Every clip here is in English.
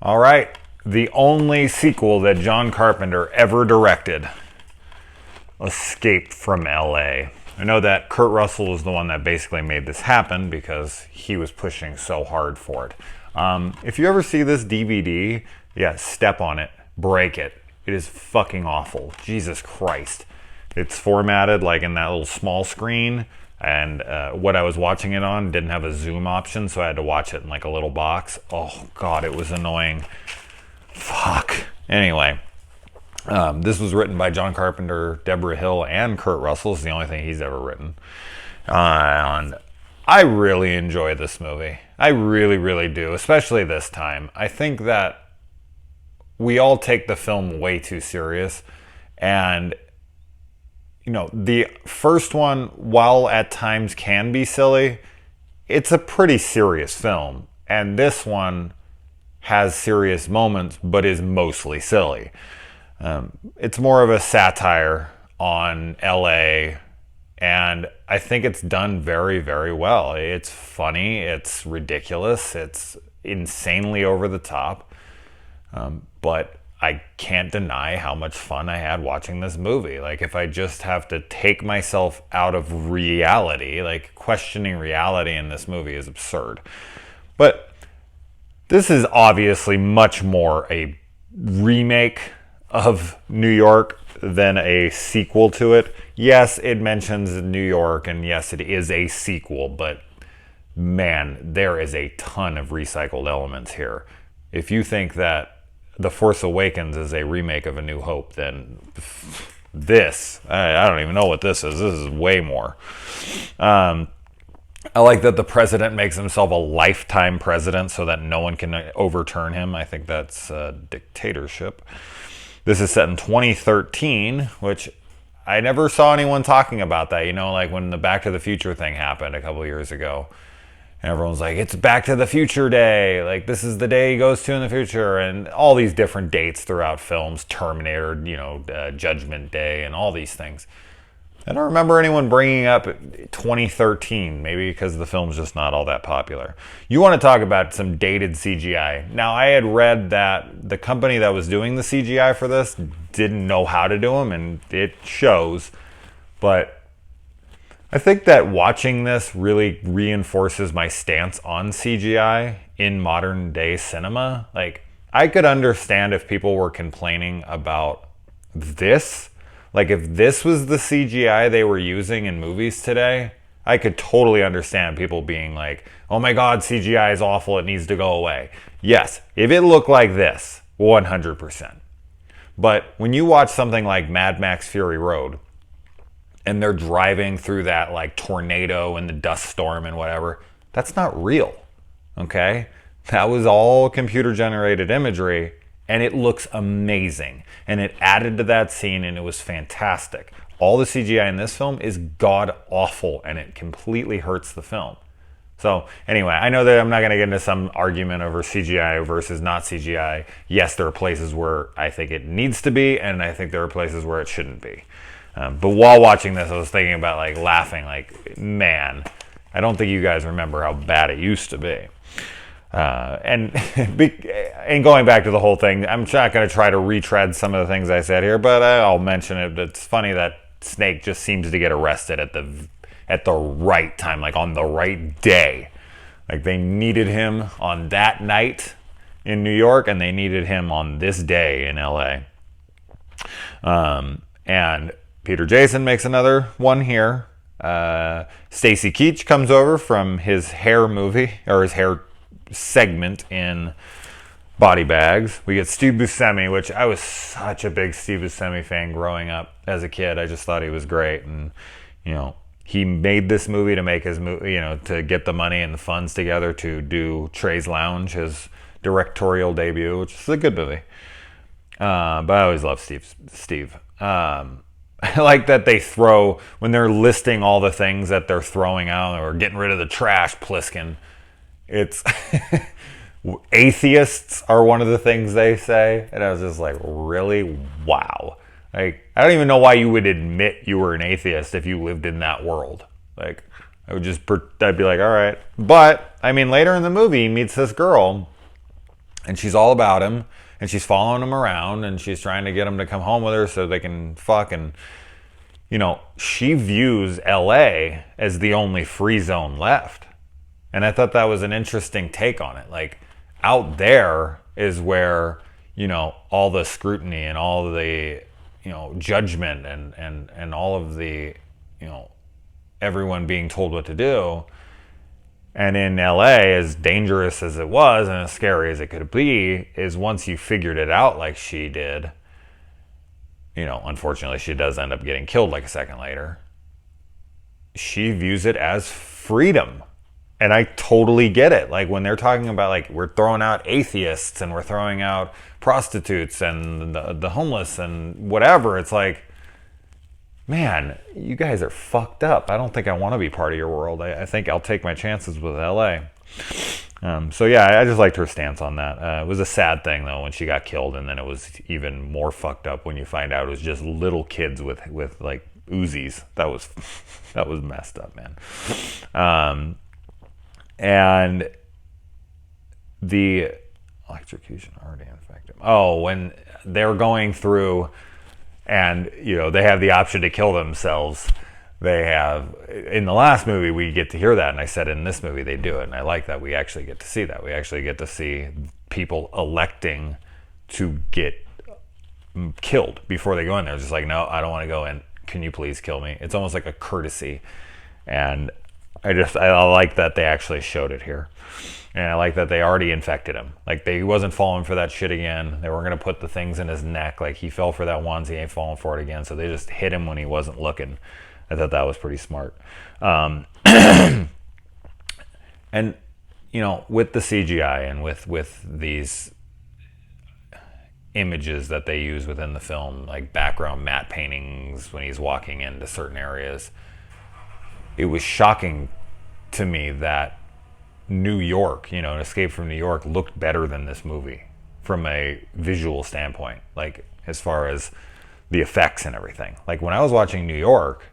All right, the only sequel that John Carpenter ever directed, Escape from LA. I know that Kurt Russell was the one that basically made this happen because he was pushing so hard for it. If you ever see this DVD, yeah, step on it, break it. It is fucking awful. Jesus Christ. It's formatted like in that little small screen, and what I was watching it on didn't have a zoom option, so I had to watch it in like a little box. Oh God, it was annoying. Fuck. Anyway, this was written by John Carpenter, Deborah Hill, and Kurt Russell. It's the only thing he's ever written. And I really enjoy this movie. I really, really do, especially this time. I think that we all take the film way too serious. And, you know, the first one, while at times can be silly, it's a pretty serious film. And this one has serious moments, but is mostly silly. It's more of a satire on LA, and I think it's done very, very well. It's funny, it's ridiculous, it's insanely over the top, but I can't deny how much fun I had watching this movie. Like, if I just have to take myself out of reality, like, questioning reality in this movie is absurd. But this is obviously much more a remake of New York than a sequel to it. Yes, it mentions New York, and yes, it is a sequel, but man, there is a ton of recycled elements here. If you think that The Force Awakens is a remake of A New Hope, then this, I don't even know what this is. This is way more. I like that the president makes himself a lifetime president so that no one can overturn him. I think that's dictatorship. This is set in 2013, which I never saw anyone talking about that. You know, like when the Back to the Future thing happened a couple of years ago. And everyone's like, it's Back to the Future Day. Like, this is the day he goes to in the future. And all these different dates throughout films. Terminator, you know, Judgment Day, and all these things. I don't remember anyone bringing up 2013, maybe because the film's just not all that popular. You want to talk about some dated CGI. Now, I had read that the company that was doing the CGI for this didn't know how to do them, and it shows. But I think that watching this really reinforces my stance on CGI in modern day cinema. Like, I could understand if people were complaining about this. Like, if this was the CGI they were using in movies today, I could totally understand people being like, oh my God, CGI is awful, it needs to go away. Yes, if it looked like this, 100%. But when you watch something like Mad Max Fury Road, and they're driving through that like tornado and the dust storm and whatever, that's not real, okay? That was all computer generated imagery, and it looks amazing. And it added to that scene, and it was fantastic. All the CGI in this film is god-awful, and it completely hurts the film. So, anyway, I know that I'm not going to get into some argument over CGI versus not CGI. Yes, there are places where I think it needs to be, and I think there are places where it shouldn't be. But while watching this, I was thinking about, like, laughing, like, man, I don't think you guys remember how bad it used to be. And going back to the whole thing, I'm not going to try to retread some of the things I said here, but I'll mention it. It's funny that Snake just seems to get arrested at the right time, like on the right day. Like, they needed him on that night in New York, and they needed him on this day in LA. And Peter Jason makes another one here. Stacy Keach comes over from his hair movie, or his hair segment in Body Bags. We get Steve Buscemi, which I was such a big Steve Buscemi fan growing up as a kid. I just thought he was great, and you know, he made this movie to make his movie, you know, to get the money and the funds together to do Trey's Lounge, his directorial debut, which is a good movie. But I always love Steve. I like that they throw, when they're listing all the things that they're throwing out or getting rid of the trash, Pliskin. It's atheists are one of the things they say, and I was just like, really? Wow. Like, I don't even know why you would admit you were an atheist if you lived in that world. Like, I'd be like, all right. But I mean, later in the movie, he meets this girl and she's all about him, and she's following him around, and she's trying to get him to come home with her so they can fuck. And she views LA as the only free zone left. And I thought that was an interesting take on it. Like, out there is where, all the scrutiny and all the, judgment and all of the, everyone being told what to do. And in LA, as dangerous as it was and as scary as it could be, is once you figured it out like she did, unfortunately she does end up getting killed like a second later. She views it as freedom. And I totally get it. Like, when they're talking about, like, we're throwing out atheists and we're throwing out prostitutes and the homeless and whatever, it's like, man, you guys are fucked up. I don't think I want to be part of your world. I think I'll take my chances with LA. So yeah, I just liked her stance on that. It was a sad thing though when she got killed, and then it was even more fucked up when you find out it was just little kids with like Uzis. That was messed up, man. And the electrocution already infected. Oh, when they're going through and, they have the option to kill themselves. They have, in the last movie, we get to hear that. And I said in this movie, they do it. And I like that we actually get to see that. We actually get to see people electing to get killed before they go in there. It's just like, no, I don't want to go in. Can you please kill me? It's almost like a courtesy. And I like that they actually showed it here. And I like that they already infected him. Like, he wasn't falling for that shit again. They weren't going to put the things in his neck. Like, he fell for that once, he ain't falling for it again. So they just hit him when he wasn't looking. I thought that was pretty smart. And, with the CGI and with these images that they use within the film, like background matte paintings when he's walking into certain areas, it was shocking to me that New York, an Escape from New York, looked better than this movie from a visual standpoint, like as far as the effects and everything. Like, when I was watching New York,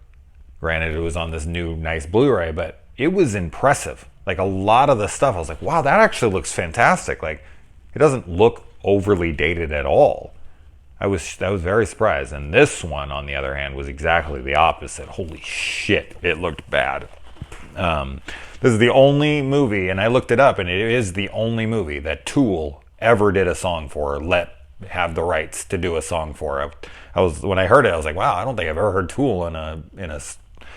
granted it was on this new nice Blu-ray, but it was impressive. Like, a lot of the stuff, I was like, wow, that actually looks fantastic. Like, it doesn't look overly dated at all. I was very surprised. And this one, on the other hand, was exactly the opposite. Holy shit, it looked bad. This is the only movie, and I looked it up, and it is the only movie that Tool ever did a song for, or have the rights to do a song for. When I heard it, I was like, wow, I don't think I've ever heard Tool in a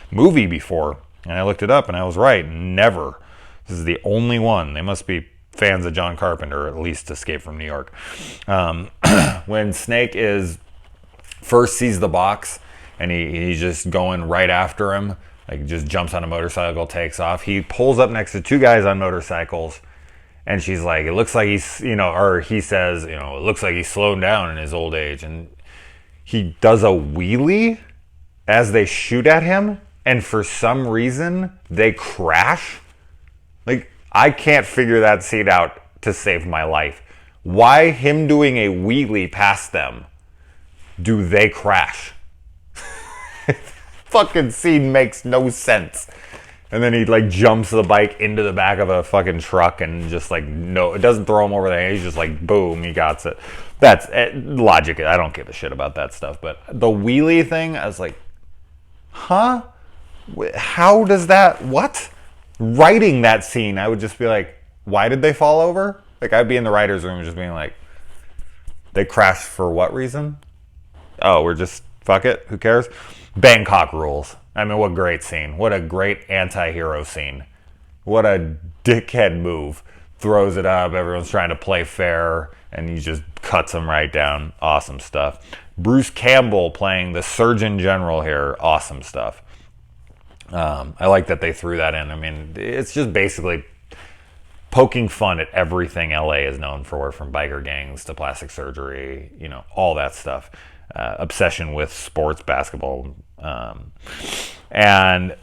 movie before. And I looked it up, and I was right. Never. This is the only one. They must be fans of John Carpenter, or at least Escape from New York. When Snake first sees the box, and he's just going right after him, like, just jumps on a motorcycle, takes off. He pulls up next to two guys on motorcycles, and she's like, it looks like he's, or he says, it looks like he's slowed down in his old age. And he does a wheelie as they shoot at him, and for some reason, they crash. Like, I can't figure that scene out to save my life. Why him doing a wheelie past them do they crash? Fucking scene makes no sense. And then he like jumps the bike into the back of a fucking truck and just like, no, it doesn't throw him over the head. He's just like, boom, he got it. That's logic. I don't give a shit about that stuff. But the wheelie thing, I was like, huh? How does that, what? Writing that scene, I would just be like, why did they fall over? Like, I'd be in the writer's room just being like, they crashed for what reason? Oh, we're just, fuck it, who cares? Bangkok rules. I mean, what great scene. What a great anti-hero scene. What a dickhead move. Throws it up, everyone's trying to play fair, and he just cuts them right down. Awesome stuff. Bruce Campbell playing the Surgeon General here. Awesome stuff. I like that they threw that in. I mean, it's just basically poking fun at everything LA is known for, from biker gangs to plastic surgery, all that stuff. Obsession with sports, basketball. And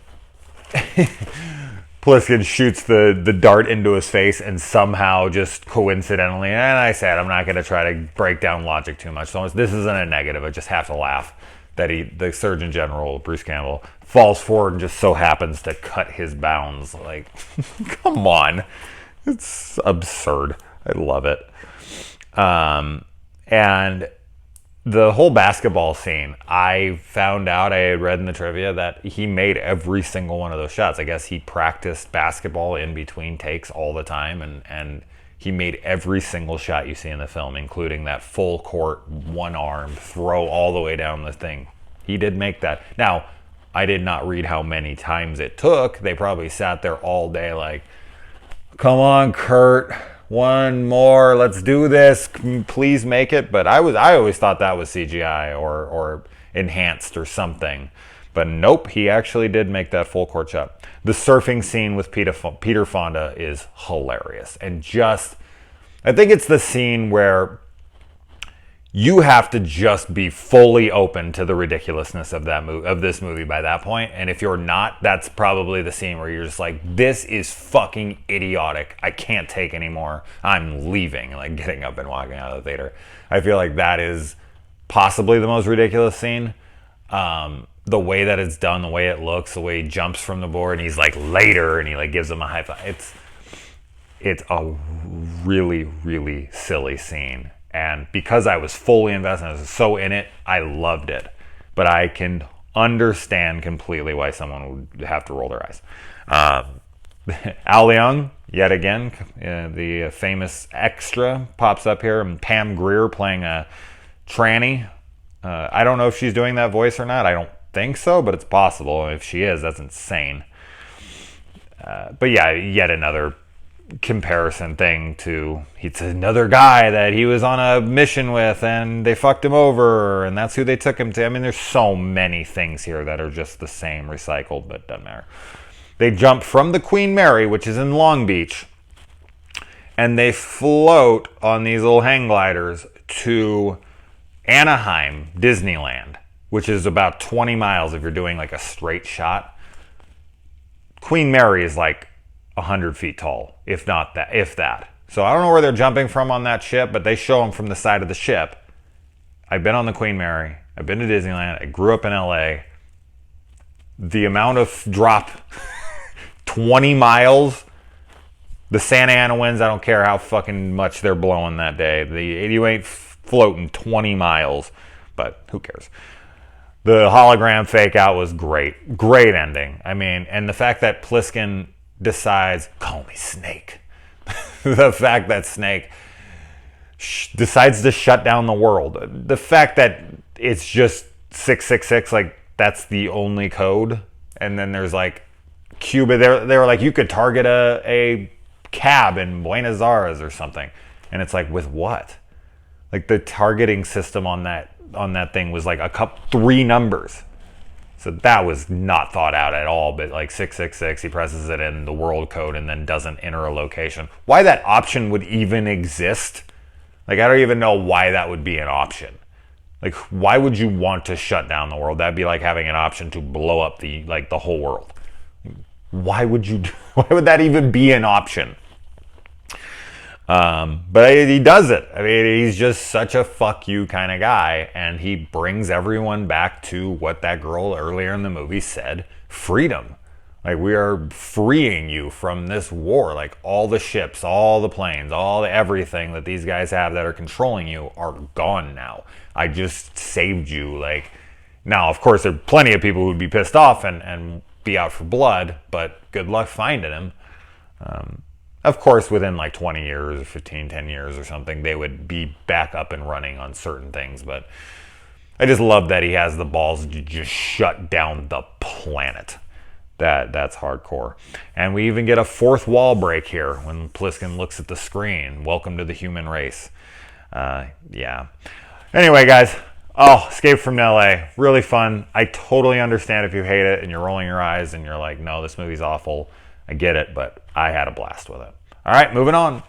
Pliskin shoots the dart into his face, and somehow just coincidentally, and I said I'm not going to try to break down logic too much, so this isn't a negative, I just have to laugh that the Surgeon General, Bruce Campbell, falls forward and just so happens to cut his bounds. Like, come on. It's absurd. I love it. And the whole basketball scene, I found out, I had read in the trivia that he made every single one of those shots. I guess he practiced basketball in between takes all the time, and he made every single shot you see in the film, including that full court, one arm throw all the way down the thing. He did make that. Now, I did not read how many times it took. They probably sat there all day like, come on, Kurt, one more, let's do this, please make it. But I always thought that was CGI or enhanced or something. But nope, he actually did make that full court shot. The surfing scene with Peter Fonda is hilarious. And just, I think it's the scene where you have to just be fully open to the ridiculousness of this movie by that point. And if you're not, that's probably the scene where you're just like, this is fucking idiotic. I can't take anymore. I'm leaving, like getting up and walking out of the theater. I feel like that is possibly the most ridiculous scene. The way that it's done, the way it looks, the way he jumps from the board and he's like later and he like gives him a high five. It's a really, really silly scene. And because I was fully invested, I was so in it, I loved it. But I can understand completely why someone would have to roll their eyes. Al Leong, yet again, the famous extra, pops up here. And Pam Grier playing a tranny. I don't know if she's doing that voice or not. I don't think so, but it's possible. If she is, that's insane. But yeah, yet another comparison thing to, it's another guy that he was on a mission with and they fucked him over and that's who they took him to. I mean, there's so many things here that are just the same, recycled, but doesn't matter. They jump from the Queen Mary, which is in Long Beach, and they float on these little hang gliders to Anaheim, Disneyland, which is about 20 miles if you're doing like a straight shot. Queen Mary is like 100 feet tall, if not that, if that. So I don't know where they're jumping from on that ship, but they show them from the side of the ship. I've been on the Queen Mary. I've been to Disneyland. I grew up in LA. The amount of drop, 20 miles. The Santa Ana winds, I don't care how fucking much they're blowing that day. You ain't floating 20 miles, but who cares? The hologram fake out was great. Great ending. I mean, and the fact that Pliskin decides, call me Snake. The fact that Snake decides to shut down the world. The fact that it's just 666, like that's the only code. And then there's like Cuba. They were like, you could target a cab in Buenos Aires or something. And it's like, with what? Like the targeting system on that thing was like 3 numbers. So that was not thought out at all, but like 666, he presses it in the world code and then doesn't enter a location. Why that option would even exist? Like, I don't even know why that would be an option. Like, why would you want to shut down the world? That'd be like having an option to blow up the whole world. Why would that even be an option? But he does it. I mean, he's just such a fuck you kind of guy, and he brings everyone back to what that girl earlier in the movie said, freedom. Like, we are freeing you from this war. Like, all the ships, all the planes, everything that these guys have that are controlling you are gone now. I just saved you. Like, now, of course, there are plenty of people who would be pissed off and be out for blood, but good luck finding him. Of course, within like 20 years or 15, 10 years or something, they would be back up and running on certain things. But I just love that he has the balls to just shut down the planet. That's hardcore. And we even get a fourth wall break here when Pliskin looks at the screen. Welcome to the human race. Yeah. Anyway, guys. Oh, Escape from LA. Really fun. I totally understand if you hate it and you're rolling your eyes and you're like, no, this movie's awful. I get it, but I had a blast with it. All right, moving on.